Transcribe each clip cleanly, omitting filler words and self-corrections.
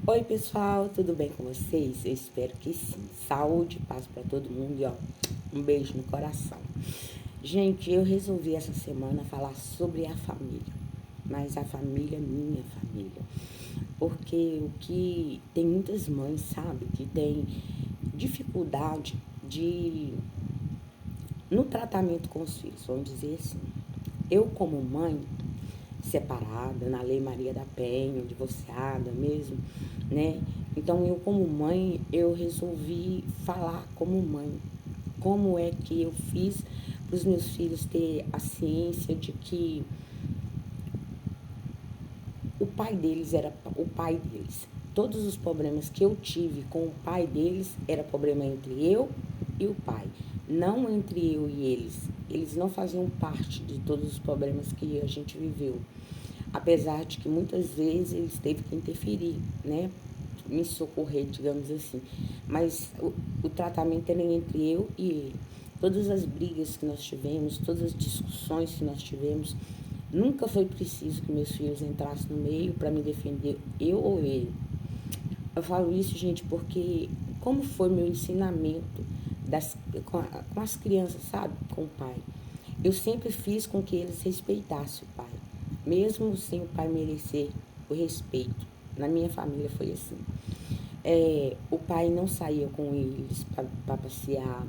Oi, pessoal, tudo bem com vocês? Eu espero que sim. Saúde, paz para todo mundo e ó, um beijo no coração. Gente, eu resolvi essa semana falar sobre a família, mas a família, minha família. Porque o que tem muitas mães, sabe, que tem dificuldade de no tratamento com os filhos, vamos dizer assim. Eu, como mãe, separada, na Lei Maria da Penha, divorciada mesmo, né? Então, eu como mãe, eu resolvi falar como mãe, como é que eu fiz para os meus filhos ter a ciência de que o pai deles era o pai deles. Todos os problemas que eu tive com o pai deles era problema entre eu e o pai, não entre eu e eles. Eles não faziam parte de todos os problemas que a gente viveu. Apesar de que muitas vezes eles teve que interferir, né? Me socorrer, digamos assim. Mas o tratamento era entre eu e ele. Todas as brigas que nós tivemos, todas as discussões que nós tivemos, nunca foi preciso que meus filhos entrassem no meio para me defender, eu ou ele. Eu falo isso, gente, porque como foi meu ensinamento com as crianças, sabe? Com o pai. Eu sempre fiz com que eles respeitassem o pai, mesmo sem o pai merecer o respeito. Na minha família foi assim. O pai não saía com eles para passear,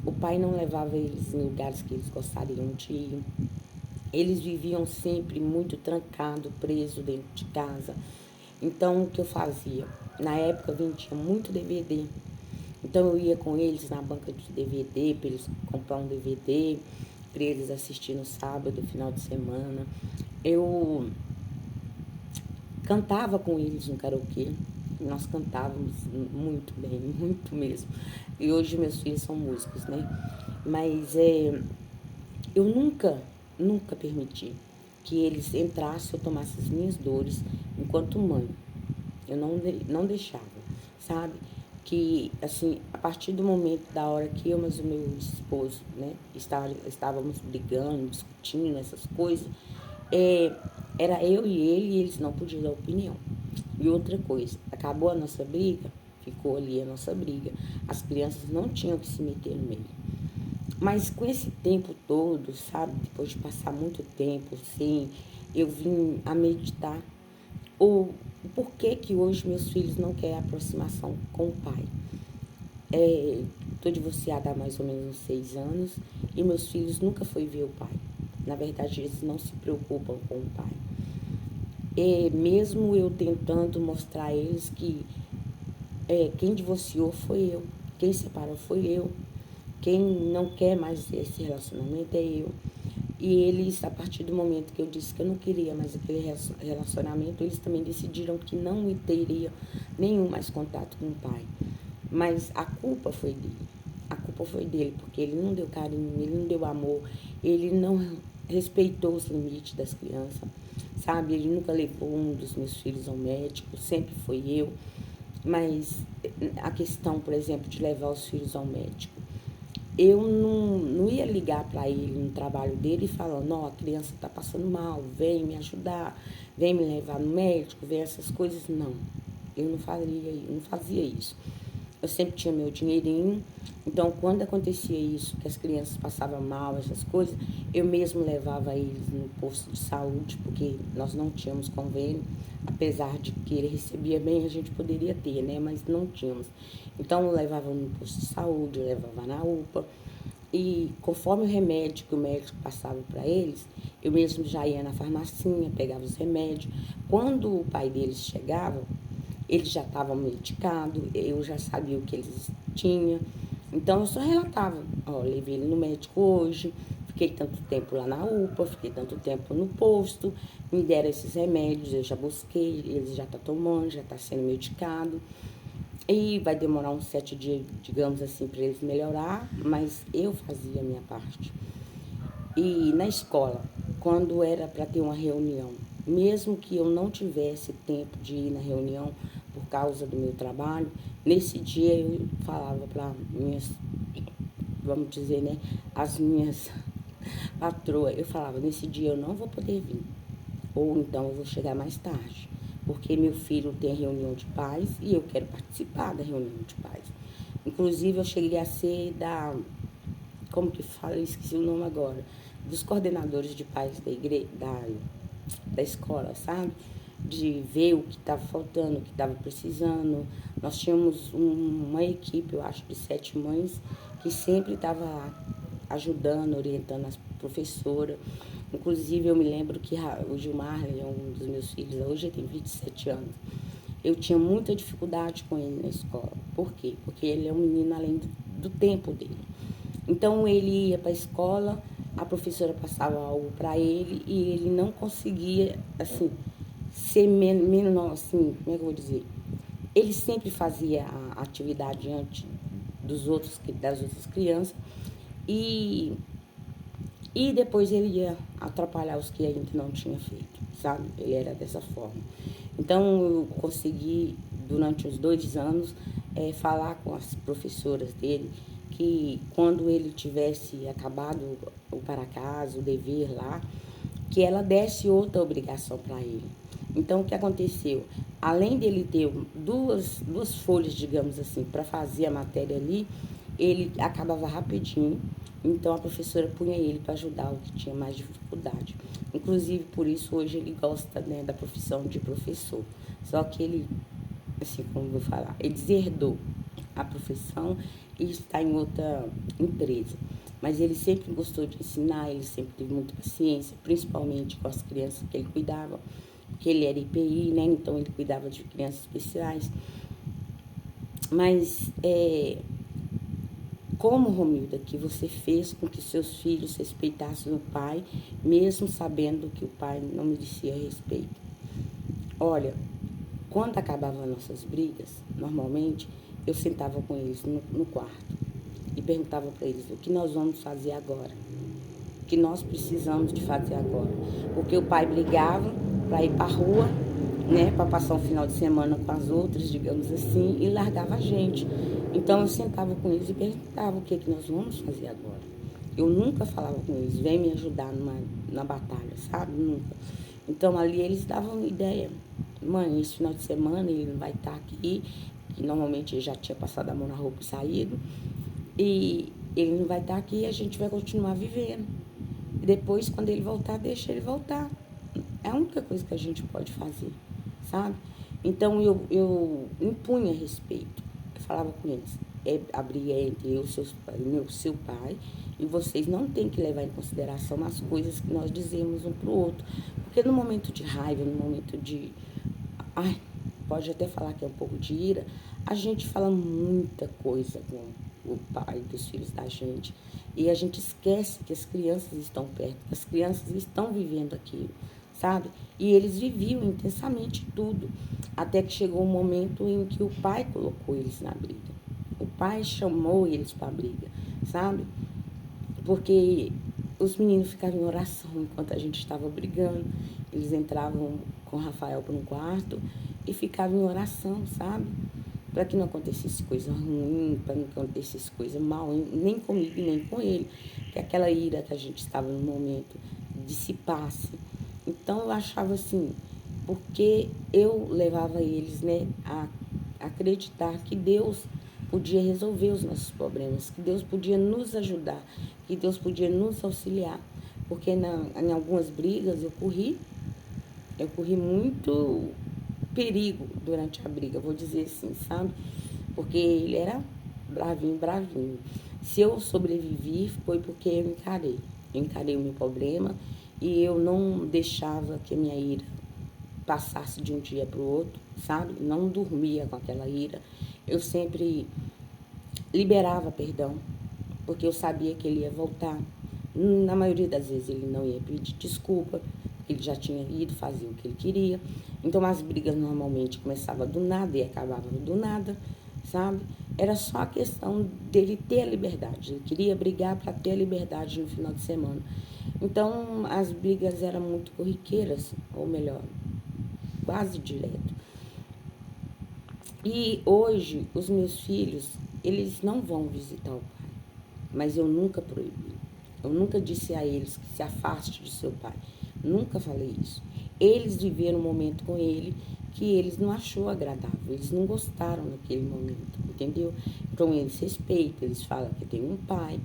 o pai não levava eles em lugares que eles gostariam de ir. Eles viviam sempre muito trancado, preso dentro de casa. Então, o que eu fazia? Na época, vendia muito DVD. Então, eu ia com eles na banca de DVD, para eles comprar um DVD, para eles assistir no sábado, final de semana. Eu cantava com eles no karaokê. Nós cantávamos muito bem, muito mesmo. E hoje meus filhos são músicos, né? Mas eu nunca permiti que eles entrassem ou tomassem as minhas dores enquanto mãe. Eu não deixava, sabe? Que, assim, a partir do momento da hora que eu, mas o meu esposo, né, estávamos brigando, discutindo essas coisas, era eu e ele e eles não podiam dar opinião. E outra coisa, acabou a nossa briga, ficou ali a nossa briga. As crianças não tinham que se meter no meio. Mas com esse tempo todo, sabe, depois de passar muito tempo, assim, eu vim a meditar o porquê que hoje meus filhos não querem aproximação com o pai. Estou divorciada há mais ou menos uns 6 anos e meus filhos nunca foi ver o pai. Na verdade, eles não se preocupam com o pai. E mesmo eu tentando mostrar a eles que quem divorciou foi eu, quem separou foi eu, quem não quer mais esse relacionamento é eu. E eles, a partir do momento que eu disse que eu não queria mais aquele relacionamento, eles também decidiram que não teriam nenhum mais contato com o pai. Mas a culpa foi dele. A culpa foi dele, porque ele não deu carinho, ele não deu amor, ele não respeitou os limites das crianças, sabe? Ele nunca levou um dos meus filhos ao médico, sempre foi eu. Mas a questão, por exemplo, de levar os filhos ao médico, eu não ia ligar para ele no trabalho dele e falando, não, a criança está passando mal, vem me ajudar, vem me levar no médico, vem essas coisas. Não, eu não fazia isso. Eu sempre tinha meu dinheirinho, então quando acontecia isso, que as crianças passavam mal, essas coisas, eu mesmo levava eles no posto de saúde, porque nós não tínhamos convênio, apesar de que ele recebia bem, a gente poderia ter, né? Mas não tínhamos. Então eu levava no posto de saúde, eu levava na UPA, e conforme o remédio que o médico passava para eles, eu mesmo já ia na farmacinha, pegava os remédios. Quando o pai deles chegava, eles já estavam medicados, eu já sabia o que eles tinham. Então eu só relatava, ó, levei ele no médico hoje, fiquei tanto tempo lá na UPA, fiquei tanto tempo no posto, me deram esses remédios, eu já busquei, eles já estão tomando, já está sendo medicado. E vai demorar uns 7 dias, digamos assim, para eles melhorar, mas eu fazia a minha parte. E na escola, quando era para ter uma reunião, mesmo que eu não tivesse tempo de ir na reunião por causa do meu trabalho, nesse dia eu falava para minhas, vamos dizer, né, as minhas patroas, eu falava, nesse dia eu não vou poder vir, ou então eu vou chegar mais tarde, porque meu filho tem reunião de pais e eu quero participar da reunião de pais. Inclusive, eu cheguei a ser como que fala, eu esqueci o nome agora, dos coordenadores de pais da escola, sabe? De ver o que estava faltando, o que estava precisando. Nós tínhamos uma equipe, eu acho, de 7 mães, que sempre estava ajudando, orientando as professoras. Inclusive, eu me lembro que o Gilmar, um dos meus filhos, hoje ele tem 27 anos. Eu tinha muita dificuldade com ele na escola. Por quê? Porque ele é um menino além do tempo dele. Então, ele ia para a escola, a professora passava algo para ele e ele não conseguia, assim, ser menos, assim, como é que eu vou dizer? Ele sempre fazia a atividade antes das outras crianças e, e depois ele ia atrapalhar os que ainda não tinha feito, sabe? Ele era dessa forma. Então, eu consegui, durante os 2 anos, falar com as professoras dele que quando ele tivesse acabado o para casa, o dever lá, que ela desse outra obrigação para ele. Então, o que aconteceu? Além dele ter duas folhas, digamos assim, para fazer a matéria ali, ele acabava rapidinho. Então, a professora punha ele para ajudar o que tinha mais dificuldade. Inclusive, por isso, hoje ele gosta, né, da profissão de professor. Só que ele, assim, como eu vou falar, ele deserdou a profissão e está em outra empresa. Mas ele sempre gostou de ensinar, ele sempre teve muita paciência, principalmente com as crianças que ele cuidava, porque ele era IPI, né? Então ele cuidava de crianças especiais. Mas como, Romilda, que você fez com que seus filhos respeitassem o pai, mesmo sabendo que o pai não merecia respeito? Olha, quando acabavam nossas brigas, normalmente eu sentava com eles no quarto e perguntava para eles o que nós vamos fazer agora, o que nós precisamos de fazer agora. Porque o pai brigava para ir para a rua, né, para passar um final de semana com as outras, digamos assim, e largava a gente. Então eu sentava com eles e perguntava o que nós vamos fazer agora. Eu nunca falava com eles, vem me ajudar na batalha, sabe? Nunca. Então ali eles davam ideia. Mãe, esse final de semana ele não vai estar aqui, que normalmente ele já tinha passado a mão na roupa e saído, e ele não vai estar aqui e a gente vai continuar vivendo. E depois, quando ele voltar, deixa ele voltar. É a única coisa que a gente pode fazer, sabe? Então eu impunha respeito. Eu falava com eles, a briga é entre eu, seu pai, e vocês não têm que levar em consideração as coisas que nós dizemos um para o outro. Porque no momento de raiva, no momento de... Ai, pode até falar que é um pouco de ira, a gente fala muita coisa com o pai dos filhos da gente. E a gente esquece que as crianças estão perto, que as crianças estão vivendo aquilo, sabe? E eles viviam intensamente tudo. Até que chegou um momento em que o pai colocou eles na briga. O pai chamou eles para a briga, sabe? Porque os meninos ficavam em oração enquanto a gente estava brigando. Eles entravam com o Rafael para um quarto e ficavam em oração, sabe? Para que não acontecesse coisa ruim, para não acontecesse coisa mal, nem comigo, nem com ele. Que aquela ira que a gente estava no momento dissipasse. Então eu achava assim, porque eu levava eles, né, a acreditar que Deus podia resolver os nossos problemas, que Deus podia nos ajudar, que Deus podia nos auxiliar. Porque em algumas brigas eu corri muito perigo durante a briga, vou dizer assim, sabe? Porque ele era bravinho, bravinho. Se eu sobrevivi, foi porque eu encarei. Eu encarei o meu problema e eu não deixava que a minha ira passasse de um dia para o outro, sabe? Não dormia com aquela ira. Eu sempre liberava perdão, porque eu sabia que ele ia voltar. Na maioria das vezes ele não ia pedir desculpa, ele já tinha ido fazer o que ele queria. Então as brigas normalmente começavam do nada e acabavam do nada, sabe? Era só a questão dele ter a liberdade. Ele queria brigar para ter a liberdade no final de semana. Então as brigas eram muito corriqueiras, ou melhor, quase direto. E hoje os meus filhos, eles não vão visitar o pai, mas eu nunca proibi. Eu nunca disse a eles que se afaste de seu pai. Nunca falei isso. Eles viveram um momento com ele que eles não achou agradável, eles não gostaram naquele momento, entendeu? Então eles respeitam, eles falam que tem um pai,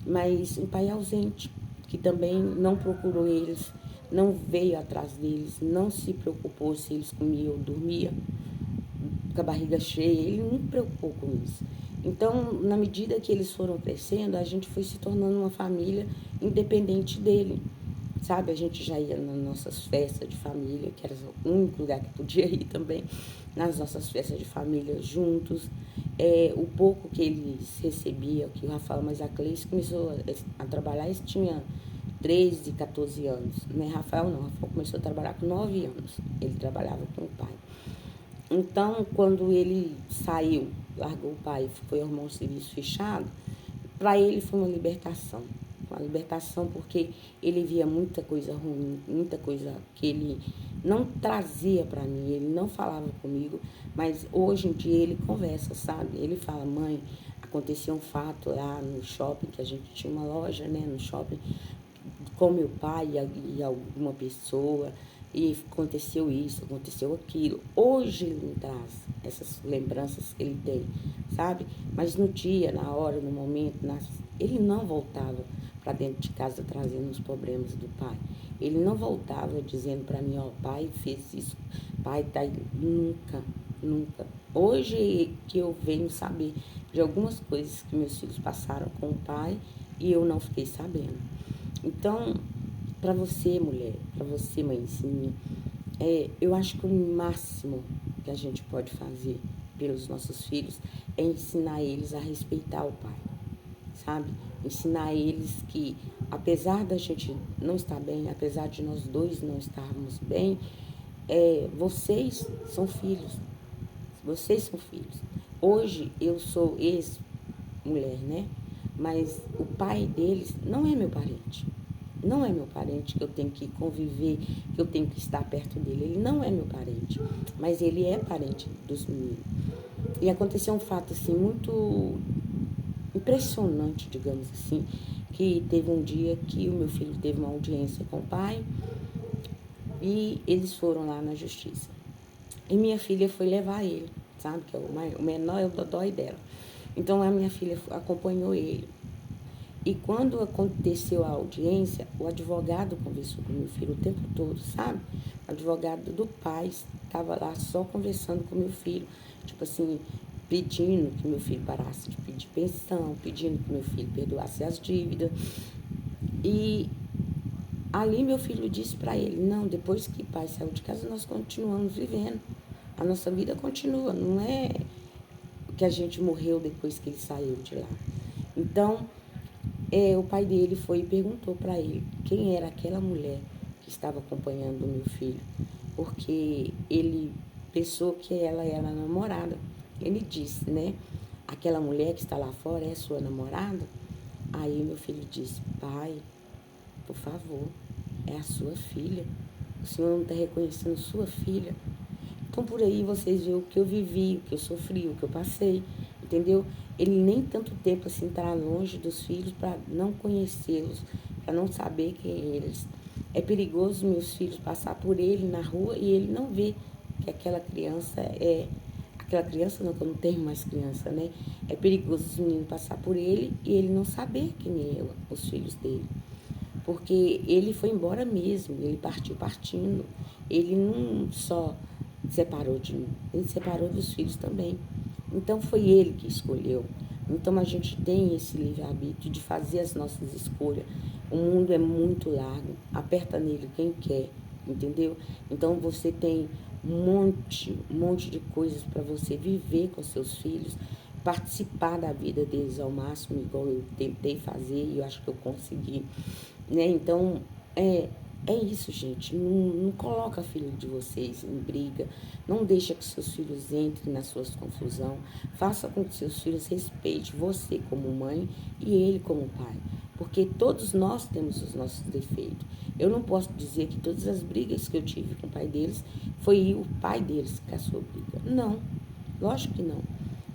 mas um pai ausente, que também não procurou eles, não veio atrás deles, não se preocupou se eles comiam ou dormiam com a barriga cheia, ele não se preocupou com isso. Então, na medida que eles foram crescendo, a gente foi se tornando uma família independente dele, sabe? A gente já ia nas nossas festas de família, que era o único lugar que podia ir também, nas nossas festas de família juntos. O pouco que eles recebiam, que o Rafael, mas a Cleice começou a trabalhar, eles tinham 13, 14 anos. Não é Rafael não, Rafael começou a trabalhar com 9 anos, ele trabalhava com o pai. Então, quando ele saiu, largou o pai, foi arrumar um serviço fechado, para ele foi uma libertação. Uma libertação porque ele via muita coisa ruim, muita coisa que ele não trazia para mim, ele não falava comigo, mas hoje em dia ele conversa, sabe? Ele fala, mãe, aconteceu um fato lá no shopping, que a gente tinha uma loja, né, no shopping, com meu pai e alguma pessoa, e aconteceu isso, aconteceu aquilo. Hoje ele me traz essas lembranças que ele tem, sabe? Mas no dia, na hora, no momento, ele não voltava para dentro de casa trazendo os problemas do pai. Ele não voltava dizendo para mim, ó, pai fez isso, pai tá aí. Nunca, nunca. Hoje que eu venho saber de algumas coisas que meus filhos passaram com o pai e eu não fiquei sabendo. Então, para você, mulher, para você, mãezinha, eu acho que o máximo que a gente pode fazer pelos nossos filhos é ensinar eles a respeitar o pai, sabe? Ensinar eles que, apesar da gente não estar bem, apesar de nós dois não estarmos bem, vocês são filhos. Vocês são filhos. Hoje eu sou ex-mulher, né? Mas o pai deles não é meu parente. Não é meu parente que eu tenho que conviver, que eu tenho que estar perto dele. Ele não é meu parente, mas ele é parente dos meninos. E aconteceu um fato assim muito impressionante, digamos assim, que teve um dia que o meu filho teve uma audiência com o pai e eles foram lá na justiça. E minha filha foi levar ele, sabe? Que é o menor é o dodói dela. Então a minha filha acompanhou ele. E quando aconteceu a audiência, o advogado conversou com meu filho o tempo todo, sabe? O advogado do pai estava lá só conversando com meu filho, tipo assim, pedindo que meu filho parasse de pedir pensão, pedindo que meu filho perdoasse as dívidas. E ali meu filho disse para ele, não, depois que o pai saiu de casa, nós continuamos vivendo. A nossa vida continua, não é que a gente morreu depois que ele saiu de lá. Então, o pai dele foi e perguntou para ele quem era aquela mulher que estava acompanhando o meu filho, porque ele pensou que ela era a namorada. Ele disse, né? Aquela mulher que está lá fora é sua namorada? Aí meu filho disse, pai, por favor, é a sua filha. O senhor não está reconhecendo sua filha. Então por aí vocês veem o que eu vivi, o que eu sofri, o que eu passei, entendeu? Ele nem tanto tempo assim está longe dos filhos para não conhecê-los, para não saber quem é eles. É perigoso meus filhos passar por ele na rua e ele não ver que aquela criança é... Aquela criança não, que eu não tenho mais criança, né? É perigoso os meninos passar por ele e ele não saber quem é os filhos dele. Porque ele foi embora mesmo, ele partiu partindo. Ele não só separou de mim, ele separou dos filhos também. Então foi ele que escolheu. Então a gente tem esse livre-arbítrio de fazer as nossas escolhas. O mundo é muito largo, aperta nele quem quer, entendeu? Então você tem um monte de coisas para você viver com seus filhos, participar da vida deles ao máximo, igual eu tentei fazer e eu acho que eu consegui, né? Então, é isso, gente. Não coloca filho de vocês em briga. Não deixa que seus filhos entrem nas suas confusões. Faça com que seus filhos respeitem você como mãe e ele como pai. Porque todos nós temos os nossos defeitos. Eu não posso dizer que todas as brigas que eu tive com o pai deles foi o pai deles que caçou briga. Não, lógico que não.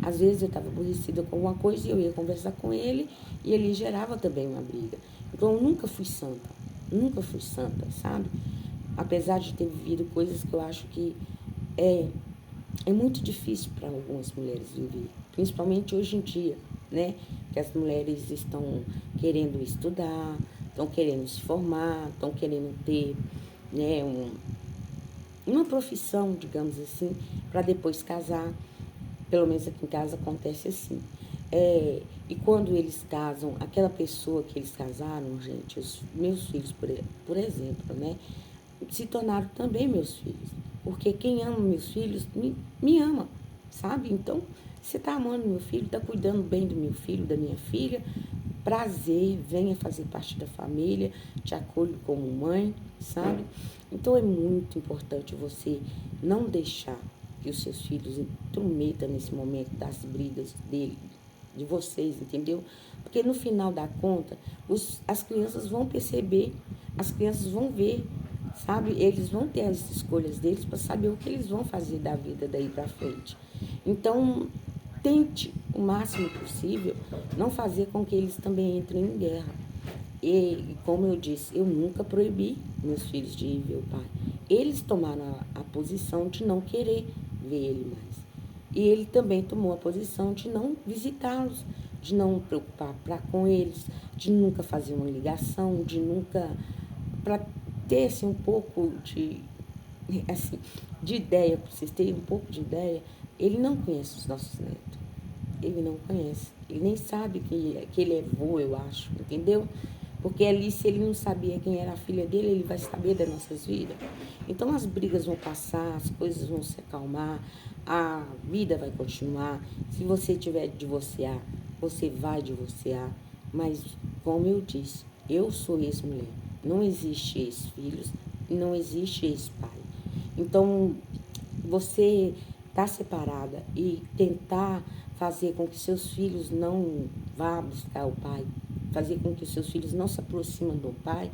Às vezes eu estava aborrecida com alguma coisa e eu ia conversar com ele e ele gerava também uma briga. Então eu nunca fui santa, sabe? Apesar de ter vivido coisas que eu acho que é, é muito difícil para algumas mulheres viver, principalmente hoje em dia, né? Que as mulheres estão querendo estudar, estão querendo se formar, estão querendo ter, né, uma profissão, digamos assim, para depois casar. Pelo menos aqui em casa acontece assim. E quando eles casam, aquela pessoa que eles casaram, gente, os meus filhos, por exemplo, né, se tornaram também meus filhos. Porque quem ama meus filhos me ama, sabe? Então, você está amando meu filho, está cuidando bem do meu filho, da minha filha. Prazer, venha fazer parte da família, te acolho como mãe, sabe? Então é muito importante você não deixar que os seus filhos intrometam nesse momento das brigas dele, de vocês, entendeu? Porque no final da conta, as crianças vão perceber, as crianças vão ver, sabe? Eles vão ter as escolhas deles para saber o que eles vão fazer da vida daí para frente. Então, tente o máximo possível não fazer com que eles também entrem em guerra. E, como eu disse, eu nunca proibi meus filhos de ir ver o pai. Eles tomaram a posição de não querer ver ele mais. E ele também tomou a posição de não visitá-los, de não preocupar com eles, de nunca fazer uma ligação, de nunca, para ter assim, um pouco assim, de ideia, para vocês terem um pouco de ideia, ele não conhece os nossos netos. Ele não conhece. Ele nem sabe que ele é vô, eu acho, entendeu? Porque ali, se ele não sabia quem era a filha dele, ele vai saber das nossas vidas. Então, as brigas vão passar, as coisas vão se acalmar, a vida vai continuar. Se você tiver de divorciar, você vai divorciar. Mas, como eu disse, eu sou ex-mulher. Não existe ex-filhos, não existe ex-pai. Então, você estar separada e tentar fazer com que seus filhos não vá buscar o pai, fazer com que os seus filhos não se aproximem do pai,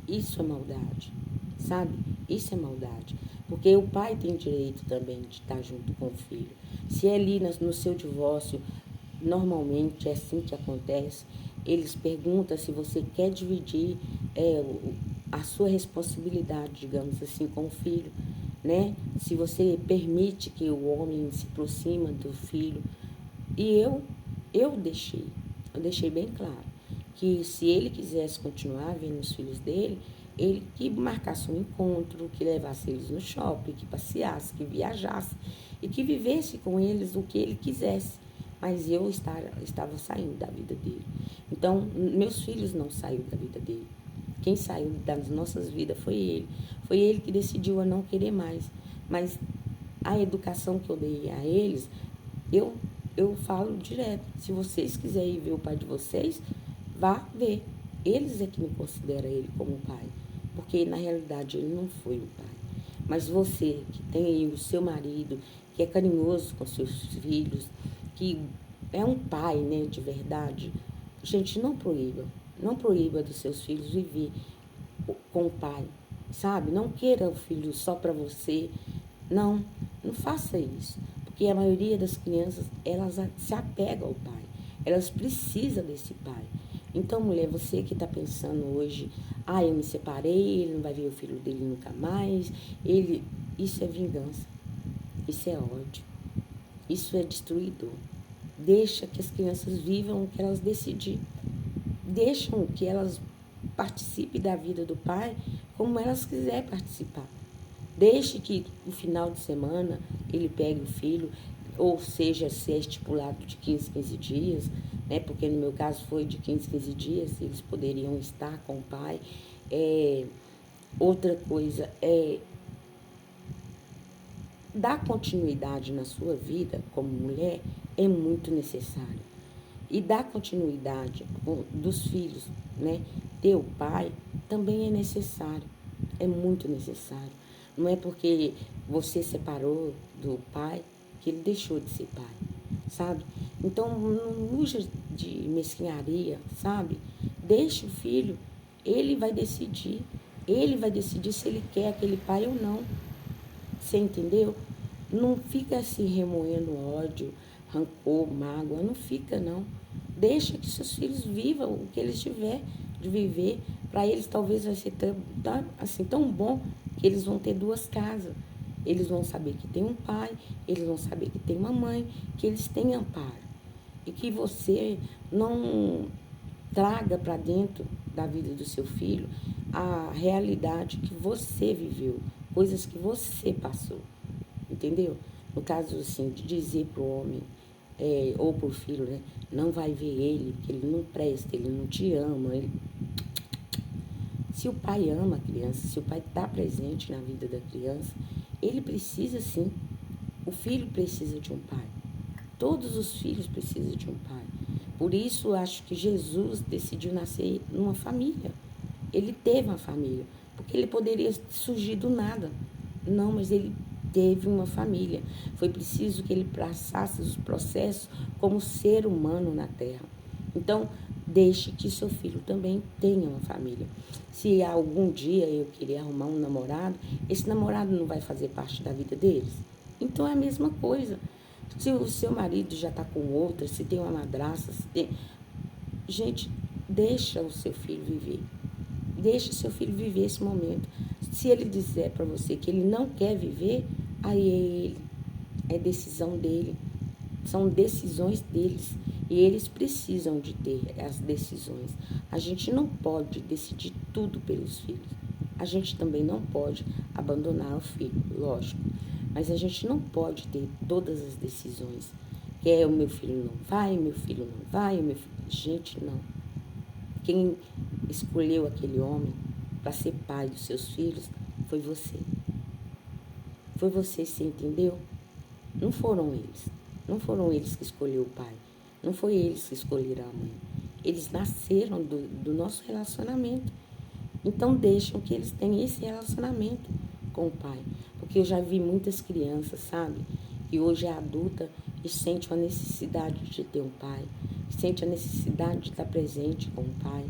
isso é maldade, sabe? Isso é maldade. Porque o pai tem direito também de estar junto com o filho. Se é ali no seu divórcio, normalmente é assim que acontece, eles perguntam se você quer dividir a sua responsabilidade, digamos assim, com o filho, né? Se você permite que o homem se aproxima do filho. E eu deixei bem claro que se ele quisesse continuar vendo os filhos dele, ele que marcasse um encontro, que levasse eles no shopping, que passeasse, que viajasse e que vivesse com eles o que ele quisesse. Mas eu estava saindo da vida dele. Então, meus filhos não saíram da vida dele. Quem saiu das nossas vidas foi ele. Foi ele que decidiu a não querer mais. Mas a educação que eu dei a eles, eu, eu falo direto. Se vocês quiserem ir ver o pai de vocês, vá ver. Eles é que me consideram ele como pai. Porque, na realidade, ele não foi o pai. Mas você, que tem aí o seu marido, que é carinhoso com seus filhos, que é um pai, né, de verdade, gente, não proíba. Não proíba dos seus filhos viver com o pai, sabe? Não queira o filho só para você. Não, não faça isso. Porque a maioria das crianças, elas se apegam ao pai. Elas precisam desse pai. Então, mulher, você que está pensando hoje, eu me separei, ele não vai ver o filho dele nunca mais, isso é vingança, isso é ódio, isso é destruidor. Deixa que as crianças vivam o que elas decidirem. Deixam que elas participem da vida do pai como elas quiserem participar. Deixe que no final de semana ele pegue o filho, ou seja, se é estipulado de 15 dias, né? Porque no meu caso foi de 15 dias, eles poderiam estar com o pai. Outra coisa dar continuidade na sua vida como mulher é muito necessário. E dar continuidade dos filhos, né? Ter o pai também é necessário, é muito necessário. Não é porque você separou do pai que ele deixou de ser pai, sabe? Então, não use de mesquinharia, sabe? Deixa o filho, ele vai decidir. Ele vai decidir se ele quer aquele pai ou não. Você entendeu? Não fica se remoendo ódio, rancor, mágoa, não fica não. Deixa que seus filhos vivam o que eles tiver de viver. Para eles talvez vai ser assim, tão bom que eles vão ter 2 casas. Eles vão saber que tem um pai, eles vão saber que tem uma mãe, que eles têm amparo. E que você não traga para dentro da vida do seu filho a realidade que você viveu, coisas que você passou, entendeu? No caso, assim, de dizer para o homem, ou para o filho, né? Não vai ver ele, que ele não presta, ele não te ama. Se o pai ama a criança, se o pai está presente na vida da criança, ele precisa sim. O filho precisa de um pai. Todos os filhos precisam de um pai. Por isso, acho que Jesus decidiu nascer numa família. Ele teve uma família, porque ele poderia surgir do nada. Não, mas ele teve uma família. Foi preciso que ele passasse os processos como ser humano na Terra. Então, deixe que seu filho também tenha uma família. Se algum dia eu querer arrumar um namorado, esse namorado não vai fazer parte da vida deles? Então é a mesma coisa. Se o seu marido já está com outra, se tem uma madrasta, se tem... Gente, deixa o seu filho viver. Deixa o seu filho viver esse momento. Se ele disser para você que ele não quer viver, aí é ele. É decisão dele. São decisões deles. E eles precisam de ter as decisões. A gente não pode decidir tudo pelos filhos. A gente também não pode abandonar o filho, lógico. Mas a gente não pode ter todas as decisões. Que é o meu filho não vai, o meu filho não vai, o meu filho... Gente, não. Quem escolheu aquele homem para ser pai dos seus filhos foi você. Foi você, você entendeu? Não foram eles. Não foram eles que escolheram o pai. Não foi eles que escolheram a mãe. Eles nasceram do nosso relacionamento. Então, deixam que eles tenham esse relacionamento com o pai. Porque eu já vi muitas crianças, sabe? Que hoje é adulta e sente uma necessidade de ter um pai. Sente a necessidade de estar presente com o pai.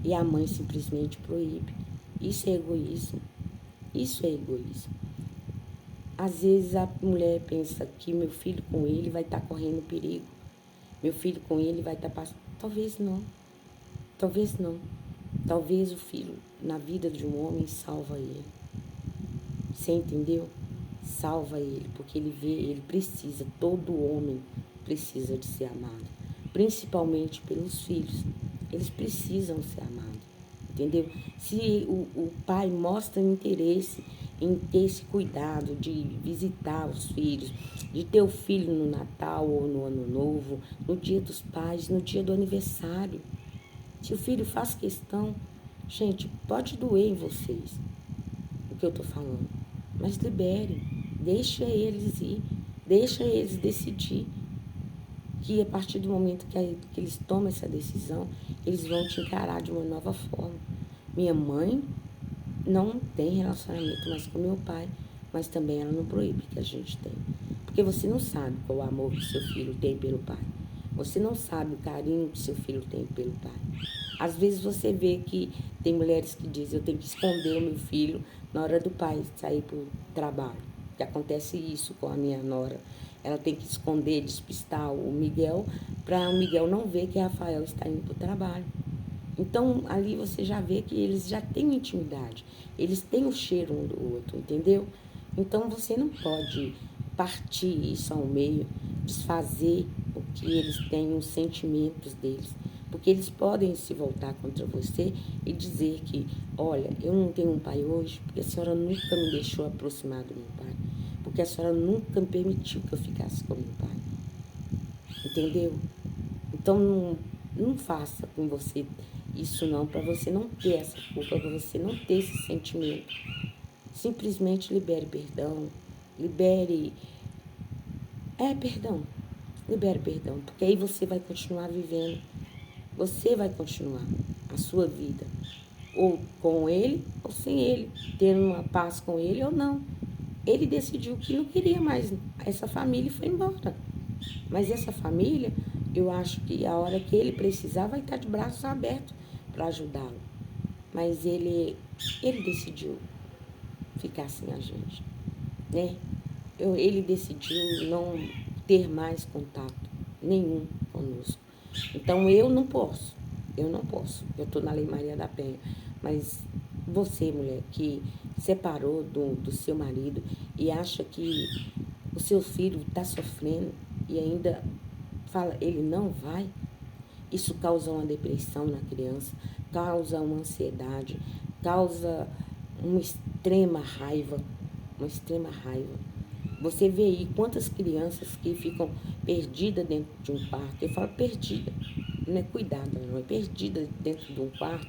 E a mãe simplesmente proíbe. Isso é egoísmo. Isso é egoísmo. Às vezes a mulher pensa que meu filho com ele vai estar correndo perigo. Meu filho com ele vai estar passando. Talvez não. Talvez não. Talvez o filho na vida de um homem salva ele. Você entendeu? Salva ele, porque ele vê, ele precisa, todo homem precisa de ser amado. Principalmente pelos filhos. Eles precisam ser amados. Entendeu? Se o pai mostra interesse em ter esse cuidado de visitar os filhos, de ter o filho no Natal ou no Ano Novo, no Dia dos Pais, no dia do aniversário. Se o filho faz questão, gente, pode doer em vocês o que eu tô falando, mas liberem, deixa eles ir, deixa eles decidir. Que a partir do momento que eles tomam essa decisão, eles vão te encarar de uma nova forma. Minha mãe não tem relacionamento mais com meu pai, mas também ela não proíbe que a gente tenha. Porque você não sabe qual o amor que seu filho tem pelo pai. Você não sabe o carinho que seu filho tem pelo pai. Às vezes você vê que tem mulheres que dizem, eu tenho que esconder o meu filho na hora do pai sair para o trabalho. Que acontece isso com a minha nora. Ela tem que esconder, despistar o Miguel, para o Miguel não ver que Rafael está indo para o trabalho. Então, ali você já vê que eles já têm intimidade. Eles têm o cheiro um do outro, entendeu? Então, você não pode partir isso ao meio, desfazer o que eles têm, os sentimentos deles. Porque eles podem se voltar contra você e dizer que, olha, eu não tenho um pai hoje porque a senhora nunca me deixou aproximar do meu pai. Porque a senhora nunca me permitiu que eu ficasse com meu pai. Entendeu? Então, não faça com você isso não, para você não ter essa culpa, para você não ter esse sentimento. Simplesmente libere perdão, libere... perdão. Libere perdão, porque aí você vai continuar vivendo. Você vai continuar a sua vida, ou com ele, ou sem ele, tendo uma paz com ele ou não. Ele decidiu que não queria mais essa família e foi embora. Mas essa família, eu acho que a hora que ele precisar vai estar de braços abertos para ajudá-lo. Mas ele decidiu ficar sem a gente, né? Ele decidiu não ter mais contato nenhum conosco. Então eu não posso. Eu estou na Lei Maria da Penha. Mas você, mulher, que separou do seu marido, e acha que o seu filho está sofrendo e ainda fala, ele não vai, isso causa uma depressão na criança, causa uma ansiedade, causa uma extrema raiva, uma extrema raiva. Você vê aí quantas crianças que ficam perdidas dentro de um quarto. Eu falo perdida, não é cuidada, não, é perdida dentro de um quarto.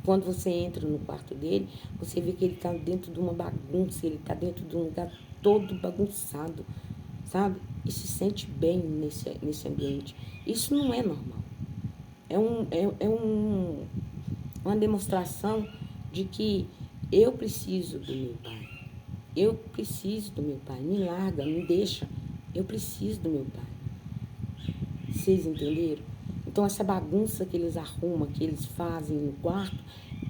Quando você entra no quarto dele, você vê que ele está dentro de uma bagunça, ele está dentro de um lugar todo bagunçado, sabe? E se sente bem nesse ambiente. Isso não é normal. É uma demonstração de que eu preciso do meu pai. Eu preciso do meu pai. Me larga, me deixa. Eu preciso do meu pai. Vocês entenderam? Então, essa bagunça que eles arrumam, que eles fazem no quarto,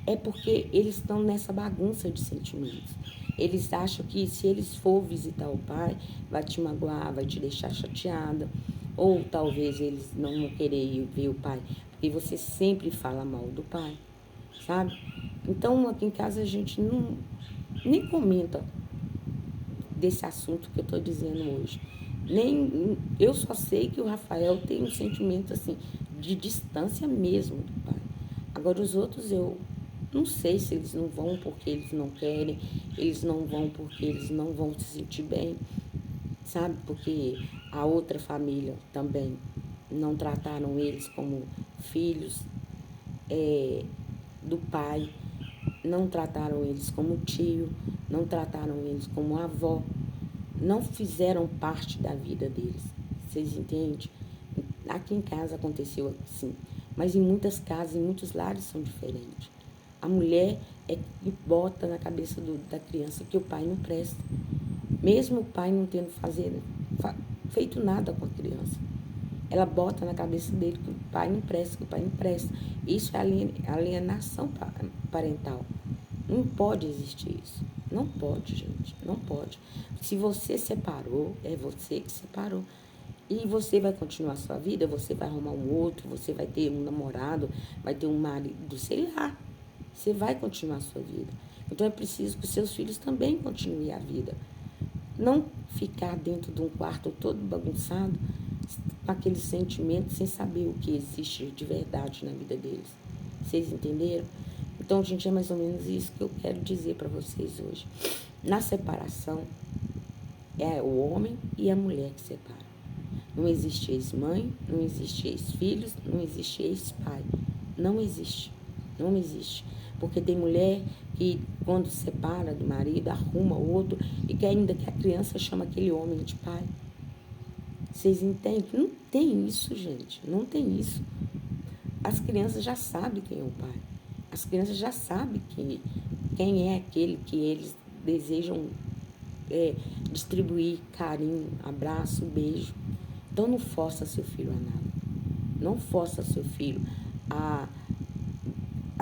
é porque eles estão nessa bagunça de sentimentos. Eles acham que se eles for visitar o pai, vai te magoar, vai te deixar chateada. Ou talvez eles não vão querer ver o pai, porque você sempre fala mal do pai, sabe? Então, aqui em casa a gente nem comenta desse assunto que eu estou dizendo hoje. Eu só sei que o Rafael tem um sentimento assim de distância mesmo do pai. Agora os outros eu não sei se eles não vão porque eles não querem, eles não vão porque eles não vão se sentir bem, sabe? Porque a outra família também não trataram eles como filhos do pai, não trataram eles como tio, não trataram eles como avó, não fizeram parte da vida deles. Vocês entendem? Aqui em casa aconteceu assim, mas em muitas casas, em muitos lares são diferentes. A mulher é que bota na cabeça da criança que o pai não presta, mesmo o pai não tendo feito nada com a criança. Ela bota na cabeça dele que o pai não presta, que o pai não presta. Isso é alienação parental. Não pode existir isso. Não pode, gente. Não pode. Se você separou, é você que separou. E você vai continuar a sua vida, você vai arrumar um outro, você vai ter um namorado, vai ter um marido, sei lá. Você vai continuar a sua vida. Então é preciso que os seus filhos também continuem a vida. Não ficar dentro de um quarto todo bagunçado, com aquele sentimento, sem saber o que existe de verdade na vida deles. Vocês entenderam? Então, gente, é mais ou menos isso que eu quero dizer para vocês hoje. Na separação, é o homem e a mulher que separam. Não existe ex-mãe, não existe ex-filhos, não existe ex-pai. Não existe. Não existe. Porque tem mulher que, quando se separa do marido, arruma outro e que ainda que a criança chama aquele homem de pai. Vocês entendem? Não tem isso, gente. Não tem isso. As crianças já sabem quem é o pai. As crianças já sabem quem é aquele que eles desejam distribuir carinho, abraço, beijo. Então não força seu filho a nada. Não força seu filho a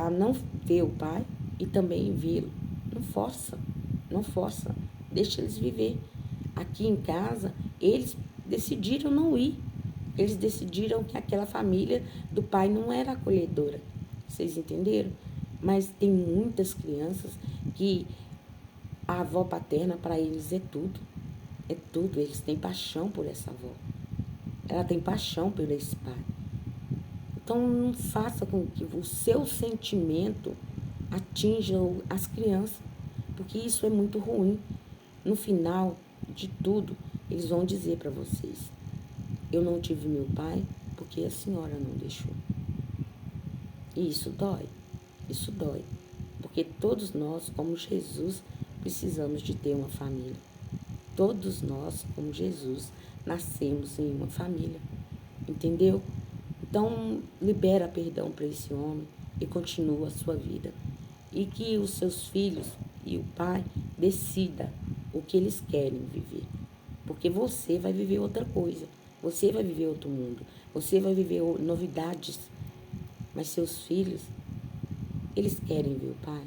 não ver o pai e também vê-lo. Não força. Não força. Deixa eles viver. Aqui em casa, eles decidiram não ir. Eles decidiram que aquela família do pai não era acolhedora. Vocês entenderam? Mas tem muitas crianças que a avó paterna para eles é tudo. É tudo. Eles têm paixão por essa avó. Ela tem paixão por esse pai. Então não faça com que o seu sentimento atinja as crianças. Porque isso é muito ruim. No final de tudo, eles vão dizer para vocês: eu não tive meu pai porque a senhora não deixou. E isso dói. Isso dói. Porque todos nós, como Jesus, precisamos de ter uma família. Todos nós, como Jesus, nascemos em uma família. Entendeu? Então, libera perdão para esse homem e continua a sua vida. E que os seus filhos e o pai decidam o que eles querem viver. Porque você vai viver outra coisa. Você vai viver outro mundo. Você vai viver novidades. Mas seus filhos, eles querem ver o pai?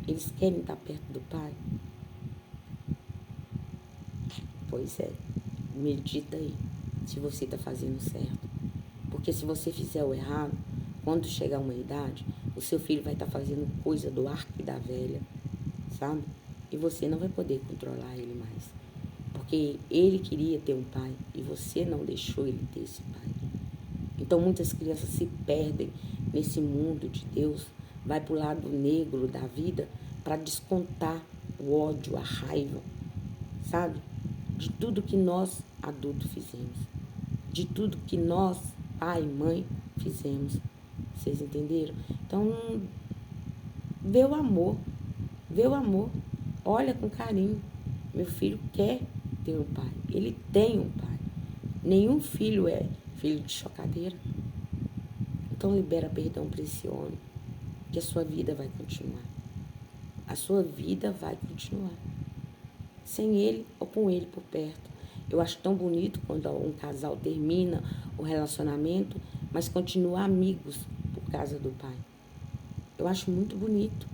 Eles querem estar perto do pai? Pois é, medita aí se você está fazendo certo. Porque se você fizer o errado, quando chegar uma idade, o seu filho vai estar fazendo coisa do arco e da velha, sabe? E você não vai poder controlar ele mais. Porque ele queria ter um pai e você não deixou ele ter esse pai. Então muitas crianças se perdem nesse mundo de Deus, vai para o lado negro da vida para descontar o ódio, a raiva, sabe? De tudo que nós adultos fizemos, de tudo que nós, pai e mãe, fizemos. Vocês entenderam? Então, vê o amor, vê o amor, olha com carinho. Meu filho quer ter um pai, ele tem um pai. Nenhum filho é filho de chocadeira. Então libera perdão para esse homem, que a sua vida vai continuar. A sua vida vai continuar. Sem ele ou com ele por perto. Eu acho tão bonito quando um casal termina o relacionamento, mas continua amigos por causa do pai. Eu acho muito bonito,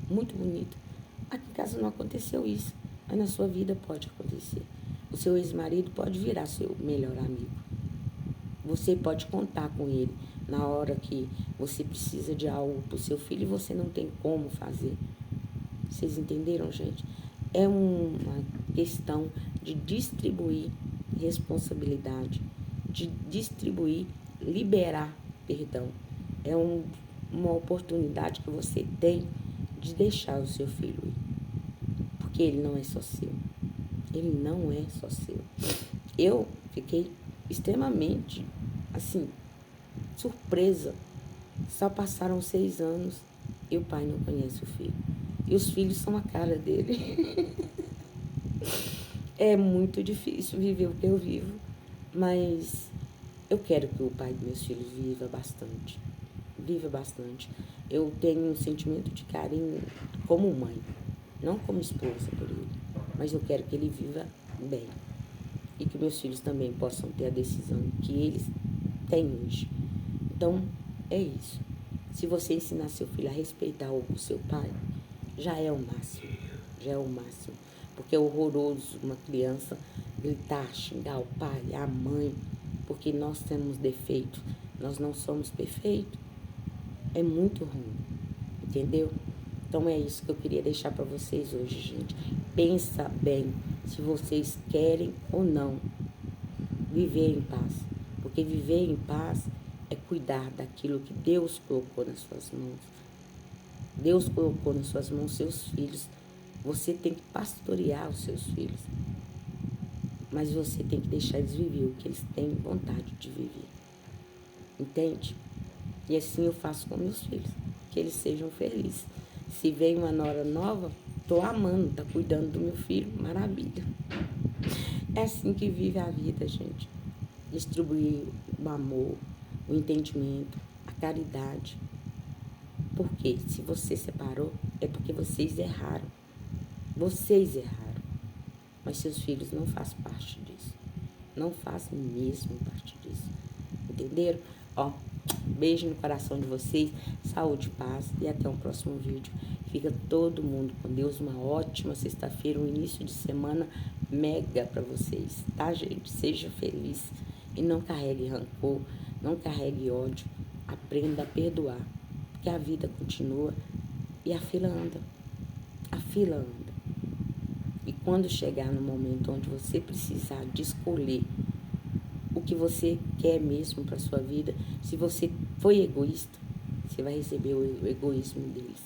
muito bonito. Aqui em casa não aconteceu isso, mas na sua vida pode acontecer. O seu ex-marido pode virar seu melhor amigo. Você pode contar com ele na hora que você precisa de algo para o seu filho e você não tem como fazer. Vocês entenderam, gente? É uma questão de distribuir responsabilidade, de distribuir, liberar perdão. É uma oportunidade que você tem de deixar o seu filho ir. Porque ele não é só seu. Ele não é só seu. Eu fiquei extremamente, assim, surpresa. Só passaram 6 anos e o pai não conhece o filho. E os filhos são a cara dele. É muito difícil viver o que eu vivo, mas eu quero que o pai dos meus filhos viva bastante. Viva bastante. Eu tenho um sentimento de carinho como mãe, não como esposa por ele, mas eu quero que ele viva bem. E que meus filhos também possam ter a decisão que eles têm hoje. Então, é isso. Se você ensinar seu filho a respeitar o seu pai, já é o máximo. Já é o máximo. Porque é horroroso uma criança gritar, xingar o pai, a mãe, porque nós temos defeitos. Nós não somos perfeitos. É muito ruim. Entendeu? Então é isso que eu queria deixar para vocês hoje, gente. Pensa bem se vocês querem ou não viver em paz. Porque viver em paz é cuidar daquilo que Deus colocou nas suas mãos. Deus colocou nas suas mãos seus filhos. Você tem que pastorear os seus filhos. Mas você tem que deixar eles viver o que eles têm vontade de viver. Entende? E assim eu faço com meus filhos. Que eles sejam felizes. Se vem uma nora nova, tô amando, tá cuidando do meu filho, maravilha. É assim que vive a vida, gente. Distribuir o amor, o entendimento, a caridade. Porque se você separou, é porque vocês erraram. Vocês erraram. Mas seus filhos não fazem parte disso. Não fazem mesmo parte disso. Entenderam? Ó, beijo no coração de vocês, saúde, paz e até um próximo vídeo. Fica todo mundo com Deus, uma ótima sexta-feira, um início de semana mega para vocês, tá, gente? Seja feliz e não carregue rancor, não carregue ódio, aprenda a perdoar, porque a vida continua e a fila anda, a fila anda. E quando chegar no momento onde você precisar de escolher o que você quer mesmo para sua vida, se você foi egoísta, você vai receber o egoísmo deles.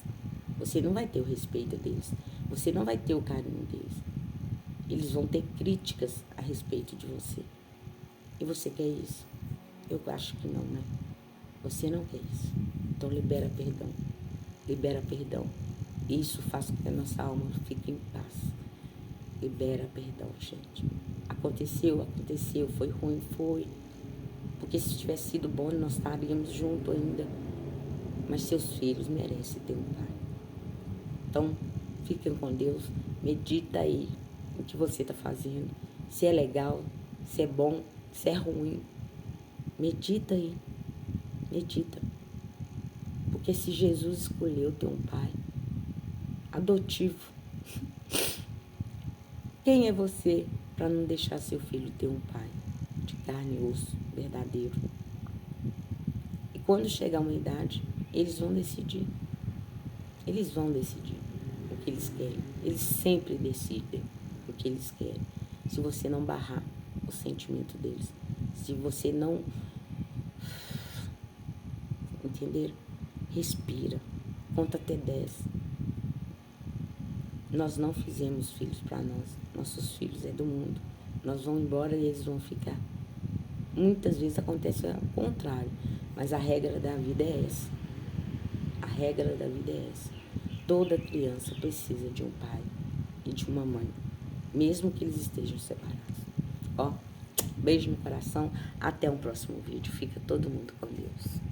Você não vai ter o respeito deles. Você não vai ter o carinho deles. Eles vão ter críticas a respeito de você. E você quer isso? Eu acho que não, né? Você não quer isso. Então libera perdão. Libera perdão. Isso faz com que a nossa alma fique em paz. Libera perdão, gente. Aconteceu, foi ruim, foi. Porque se tivesse sido bom, nós estaríamos juntos ainda. Mas seus filhos merecem ter um pai. Então, fiquem com Deus. Medita aí o que você está fazendo. Se é legal, se é bom, se é ruim. Medita aí. Medita. Porque se Jesus escolheu ter um pai adotivo, quem é você para não deixar seu filho ter um pai de carne e osso verdadeiro? E quando chegar uma idade, eles vão decidir. Eles vão decidir o que eles querem. Eles sempre decidem o que eles querem. Se você não barrar o sentimento deles, se você não... Entenderam? Respira. Conta até 10. Nós não fizemos filhos para nós. Nossos filhos é do mundo. Nós vamos embora e eles vão ficar. Muitas vezes acontece o contrário. Mas a regra da vida é essa. A regra da vida é essa. Toda criança precisa de um pai e de uma mãe. Mesmo que eles estejam separados. Ó, beijo no coração. Até o próximo vídeo. Fica todo mundo com Deus.